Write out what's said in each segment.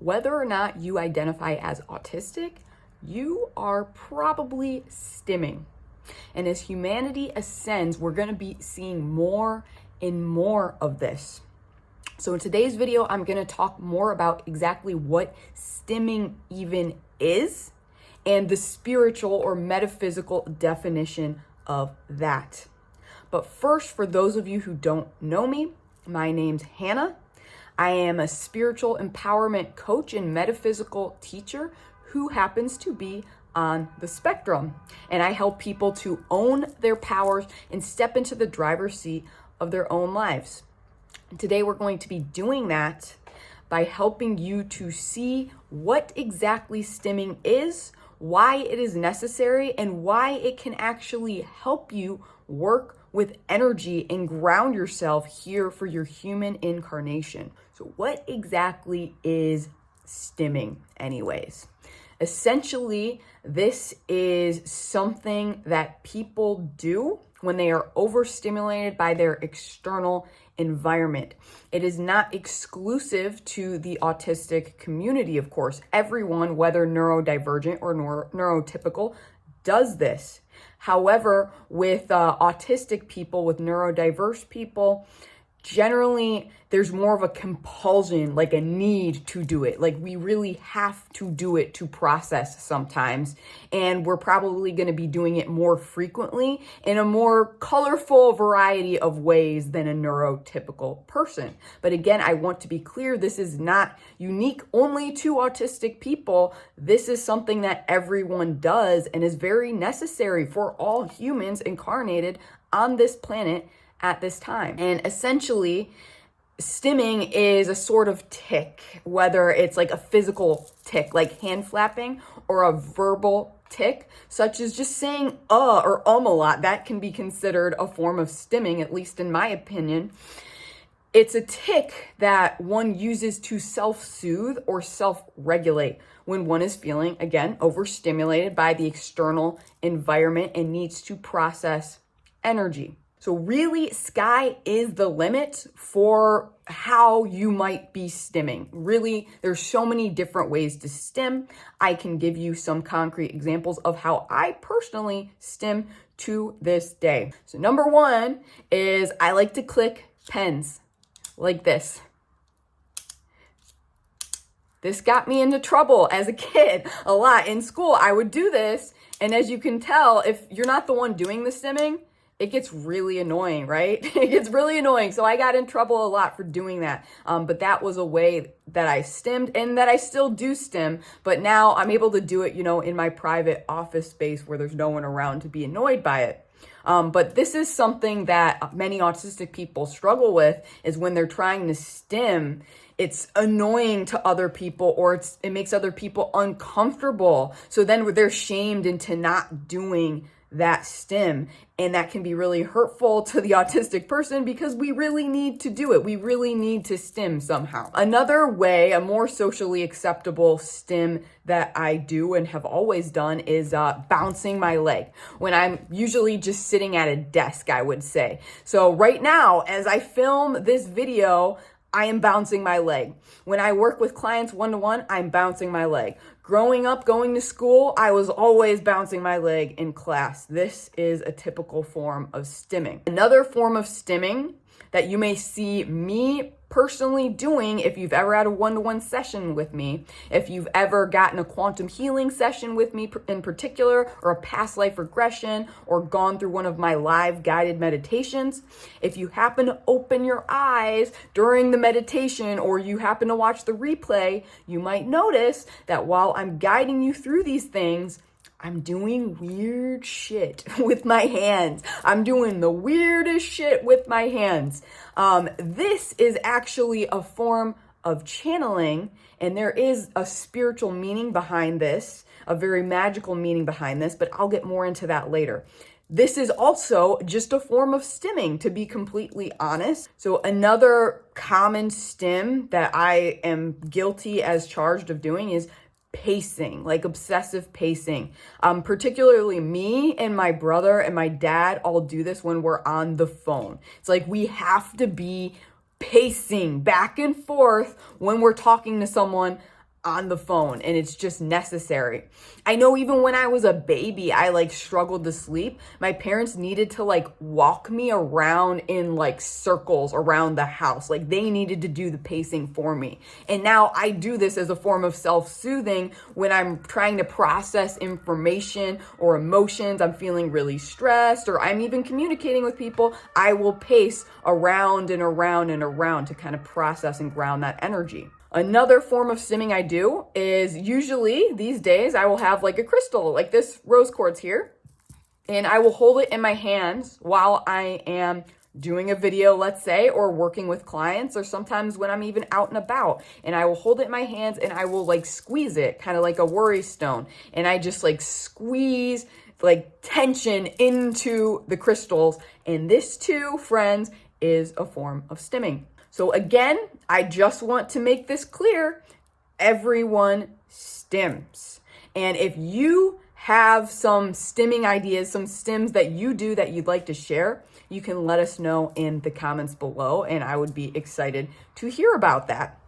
whether or not you identify as autistic, you are probably stimming. And as humanity ascends, we're going to be seeing more and more of this. So in today's video, I'm going to talk more about exactly what stimming even is and the spiritual or metaphysical definition of that. But first, for those of you who don't know me, my name's Hannah. I am a spiritual empowerment coach and metaphysical teacher who happens to be on the spectrum. And I help people to own their powers and step into the driver's seat of their own lives. And today we're going to be doing that by helping you to see what exactly stimming is, why it is necessary, and why it can actually help you work with energy and ground yourself here for your human incarnation. So what exactly is stimming anyways? Essentially, this is something that people do when they are overstimulated by their external environment. It is not exclusive to the autistic community, of course. Everyone, whether neurodivergent or neurotypical, does this. However, with autistic people, with neurodiverse people, generally there's more of a compulsion, like a need to do it. Like we really have to do it to process sometimes. And we're probably going to be doing it more frequently in a more colorful variety of ways than a neurotypical person. But again, I want to be clear, this is not unique only to autistic people. This is something that everyone does and is very necessary for all humans incarnated on this planet at this time. And essentially, stimming is a sort of tick, whether it's like a physical tick, like hand flapping, or a verbal tick, such as just saying or a lot. That can be considered a form of stimming, at least in my opinion. It's a tick that one uses to self-soothe or self-regulate when one is feeling, again, overstimulated by the external environment and needs to process energy. So really, sky is the limit for how you might be stimming. Really, there's so many different ways to stim. I can give you some concrete examples of how I personally stim to this day. So number one is I like to click pens like this. This got me into trouble as a kid a lot. In school, I would do this. And as you can tell, if you're not the one doing the stimming, it gets really annoying, right? It gets really annoying. So I got in trouble a lot for doing that. But that was a way that I stimmed and that I still do stim. But now I'm able to do it, in my private office space where there's no one around to be annoyed by it. But this is something that many autistic people struggle with, is when they're trying to stim, it's annoying to other people, or it makes other people uncomfortable. So then they're shamed into not doing that stim, and that can be really hurtful to the autistic person because we really need to do it. We really need to stim somehow. Another way, a more socially acceptable stim that I do and have always done is bouncing my leg when I'm usually just sitting at a desk, I would say. So right now, as I film this video, I am bouncing my leg. When I work with clients one-to-one, I'm bouncing my leg. Growing up, going to school, I was always bouncing my leg in class. This is a typical form of stimming. Another form of stimming that you may see me personally doing, if you've ever had a one-to-one session with me, if you've ever gotten a quantum healing session with me in particular, or a past life regression, or gone through one of my live guided meditations, if you happen to open your eyes during the meditation, or you happen to watch the replay, you might notice that while I'm guiding you through these things, I'm doing weird shit with my hands. I'm doing the weirdest shit with my hands. This is actually a form of channeling, and there is a spiritual meaning behind this, a very magical meaning behind this, but I'll get more into that later. This is also just a form of stimming, to be completely honest. So another common stim that I am guilty as charged of doing is pacing, like obsessive pacing. Particularly me and my brother and my dad all do this when we're on the phone. It's like we have to be pacing back and forth when we're talking to someone on the phone, and it's just necessary. I know even when I was a baby, I like struggled to sleep. My parents needed to like walk me around in like circles around the house. Like they needed to do the pacing for me. And now I do this as a form of self-soothing when I'm trying to process information or emotions. I'm feeling really stressed, or I'm even communicating with people. I will pace around and around and around to kind of process and ground that energy. Another form of stimming I do is usually these days I will have like a crystal, like this rose quartz here, and I will hold it in my hands while I am doing a video, let's say, or working with clients, or sometimes when I'm even out and about, and I will hold it in my hands and I will like squeeze it, kind of like a worry stone, and I just like squeeze like tension into the crystals. And this too, friends, is a form of stimming. So again, I just want to make this clear. Everyone stims. And if you have some stimming ideas, some stims that you do that you'd like to share, you can let us know in the comments below, and I would be excited to hear about that.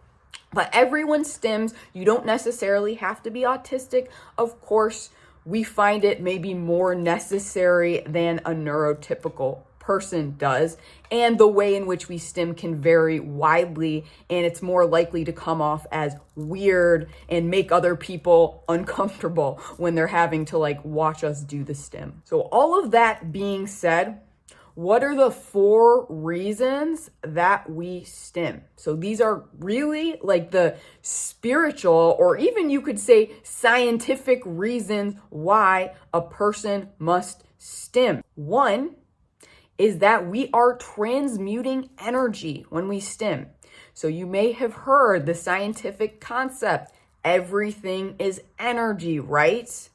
But everyone stims. You don't necessarily have to be autistic. Of course, we find it maybe more necessary than a neurotypical person does, and the way in which we stim can vary widely, and it's more likely to come off as weird and make other people uncomfortable when they're having to like watch us do the stim. So all of that being said, what are the 4 reasons that we stim? So these are really like the spiritual, or even you could say scientific reasons why a person must stim. 1 is that we are transmuting energy when we stim. So you may have heard the scientific concept, everything is energy, right?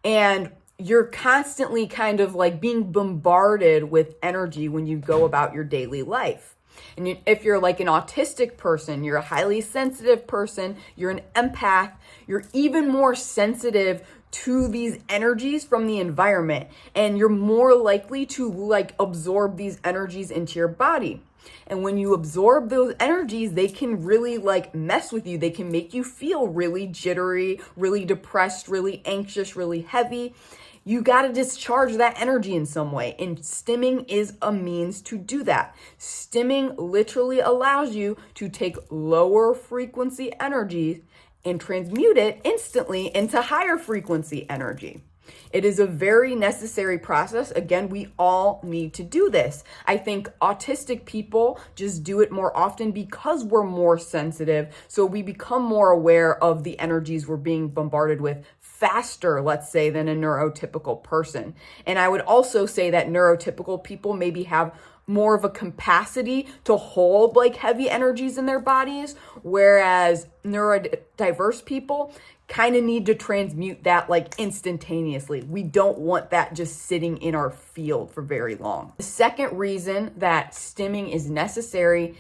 And you're constantly kind of like being bombarded with energy when you go about your daily life. And if you're like an autistic person, you're a highly sensitive person, you're an empath, you're even more sensitive to these energies from the environment, and you're more likely to like absorb these energies into your body. And when you absorb those energies, they can really like mess with you. They can make you feel really jittery, really depressed, really anxious, really heavy. You got to discharge that energy in some way, and stimming is a means to do that. Stimming literally allows you to take lower frequency energies and transmute it instantly into higher frequency energy. It is a very necessary process. Again, we all need to do this. I think autistic people just do it more often because we're more sensitive. So we become more aware of the energies we're being bombarded with faster, let's say, than a neurotypical person. And I would also say that neurotypical people maybe have more of a capacity to hold like heavy energies in their bodies, whereas neurodiverse people kind of need to transmute that like instantaneously. We don't want that just sitting in our field for very long. The second reason that stimming is necessary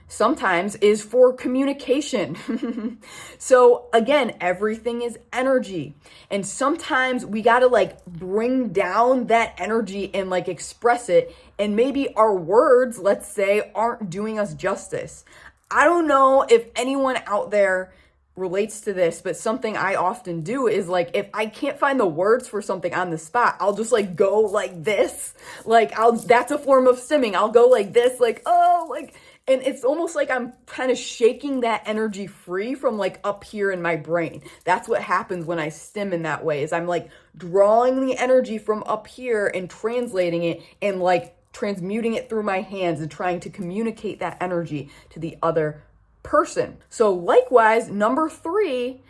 sometimes is for communication. So again, everything is energy. And sometimes we got to like bring down that energy and like express it. And maybe our words, let's say, aren't doing us justice. I don't know if anyone out there relates to this, but something I often do is like, if I can't find the words for something on the spot, I'll just like go like this. Like that's a form of stimming. I'll go like this, like, oh, like, and it's almost like I'm kind of shaking that energy free from like up here in my brain. That's what happens when I stim in that way, is I'm like drawing the energy from up here and translating it and like transmuting it through my hands and trying to communicate that energy to the other person. So likewise, number 3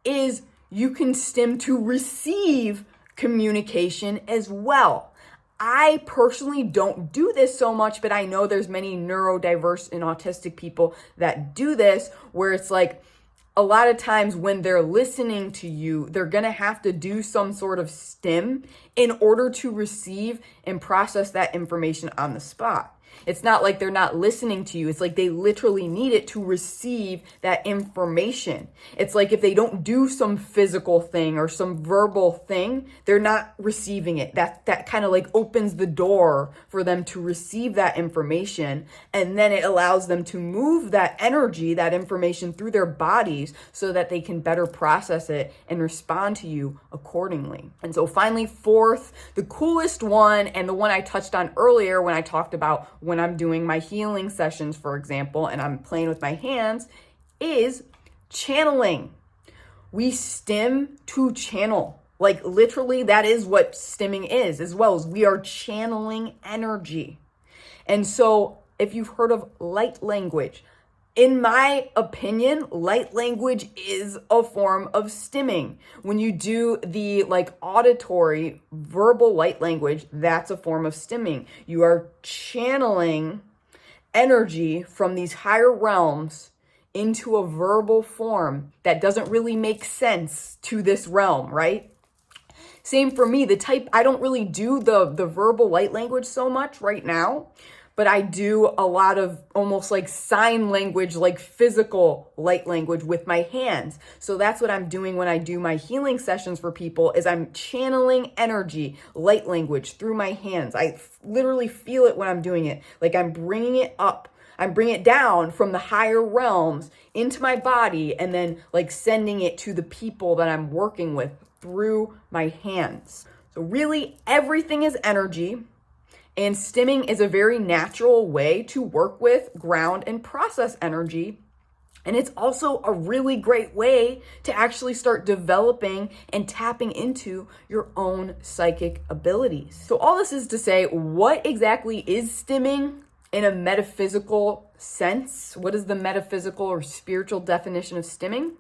is you can stim to receive communication as well. I personally don't do this so much, but I know there's many neurodiverse and autistic people that do this, where it's like a lot of times when they're listening to you, they're going to have to do some sort of stim in order to receive and process that information on the spot. It's not like they're not listening to you. It's like they literally need it to receive that information. It's like if they don't do some physical thing or some verbal thing, they're not receiving it. That kind of like opens the door for them to receive that information. And then it allows them to move that energy, that information through their bodies so that they can better process it and respond to you accordingly. And so finally, fourth, the coolest one, and the one I touched on earlier when I talked about when I'm doing my healing sessions, for example, and I'm playing with my hands, is channeling. We stim to channel. Like literally, that is what stimming is, as well as we are channeling energy. And so if you've heard of light language, in my opinion, light language is a form of stimming. When you do the like auditory verbal light language, that's a form of stimming. You are channeling energy from these higher realms into a verbal form that doesn't really make sense to this realm, right? Same for me, I don't really do the verbal light language so much right now, but I do a lot of almost like sign language, like physical light language with my hands. So that's what I'm doing when I do my healing sessions for people, is I'm channeling energy, light language through my hands. I literally feel it when I'm doing it. Like I'm bringing it up. I'm bringing it down from the higher realms into my body and then like sending it to the people that I'm working with through my hands. So really everything is energy. And stimming is a very natural way to work with, ground, and process energy. And it's also a really great way to actually start developing and tapping into your own psychic abilities. So all this is to say, what exactly is stimming in a metaphysical sense? What is the metaphysical or spiritual definition of stimming?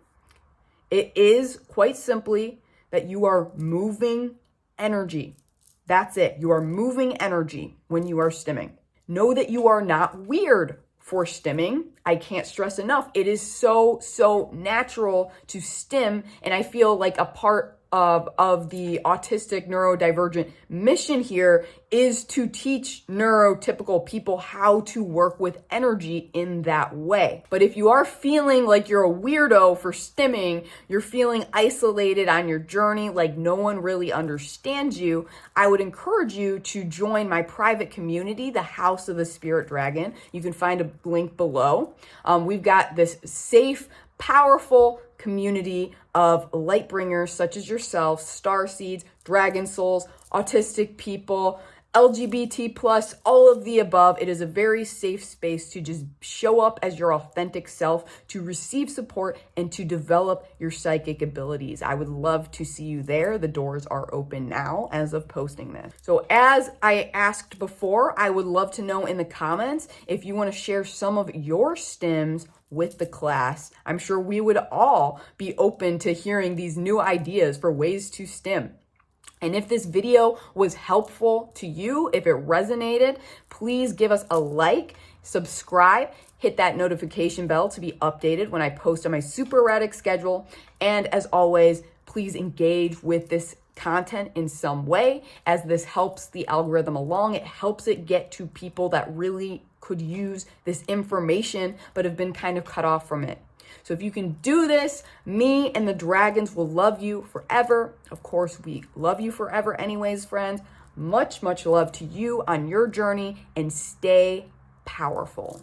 It is quite simply that you are moving energy. That's it. You are moving energy when you are stimming. Know that you are not weird for stimming. I can't stress enough. It is so natural to stim. And I feel like a part of the autistic neurodivergent mission here is to teach neurotypical people how to work with energy in that way. But if you are feeling like you're a weirdo for stimming, you're feeling isolated on your journey, like no one really understands you, I would encourage you to join my private community, the House of the Spirit Dragon. You can find a link below. We've got this safe, powerful community of light bringers such as yourself, starseeds, dragon souls, autistic people, LGBT plus, all of the above. It is a very safe space to just show up as your authentic self, to receive support, and to develop your psychic abilities. I would love to see you there. The doors are open now as of posting this. So as I asked before, I would love to know in the comments if you want to share some of your stims with the class. I'm sure we would all be open to hearing these new ideas for ways to stim. And if this video was helpful to you, if it resonated, please give us a like, subscribe, hit that notification bell to be updated when I post on my super erratic schedule. And as always, please engage with this content in some way, as this helps the algorithm along. It helps it get to people that really could use this information but have been kind of cut off from it. So if you can do this, me and the dragons will love you forever. Of course, we love you forever anyways, friends. Much love to you on your journey, and stay powerful.